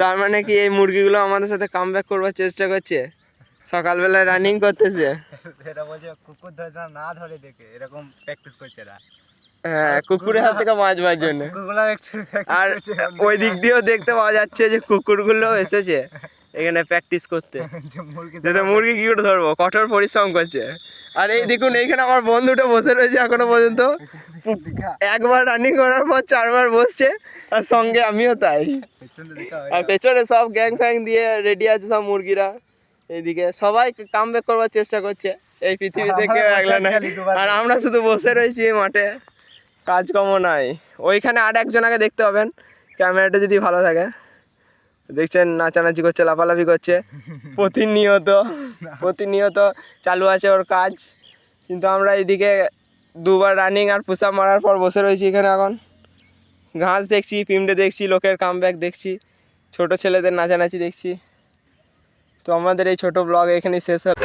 তার মানে কি এই মুরগিগুলো আমাদের সাথে কামব্যাক করবার চেষ্টা করছে, সকালবেলায় রানিং করতেছে। এটা বলছে কুকুর ধরে না ধরে দেখে এরকম প্র্যাকটিস করছে এরা। হ্যাঁ, কুকুরের হাত থেকে বাঁচবার জন্য। কুকুরগুলো একটু আর ওই দিক দিয়েও দেখতে পাওয়া যাচ্ছে যে কুকুরগুলো এসেছে এখানে প্র্যাকটিস করতে, যাতে মুরগি কি করে ধরবো, কঠোর পরিশ্রম করছে। আর এই দেখুন এইখানে আমার বন্ধুটা বসে রয়েছে এখনো পর্যন্ত, একবার রানিং করার পর 4বার বসছে, আর সঙ্গে আমিও তাই। আর পেছনে সব গ্যাং ফ্যাং দিয়ে রেডি আছে সব মুরগিরা, এইদিকে সবাই কামব্যাক করবার চেষ্টা করছে, এই পৃথিবীতে কেউ একলা নাই। আর আমরা শুধু বসে রয়েছি মাঠে, কাজকর্ম নাই। ওইখানে আর একজনকে দেখতে পাবেন, ক্যামেরাটা যদি ভালো থাকে, দেখছেন নাচানাচি করছে, লাফালাফি করছে, প্রতিনিয়ত চালু আছে ওর কাজ। কিন্তু আমরা এইদিকে 2বার রানিং আর পুশ আপ মারার পর বসে রয়েছি এখানে। এখন ঘাস দেখছি, পিমড়ে দেখছি, লোকের কামব্যাক দেখছি, ছোট ছেলেদের নাচানাচি দেখছি। তো আমাদের এই ছোট ব্লগ এখানেই শেষ হলো।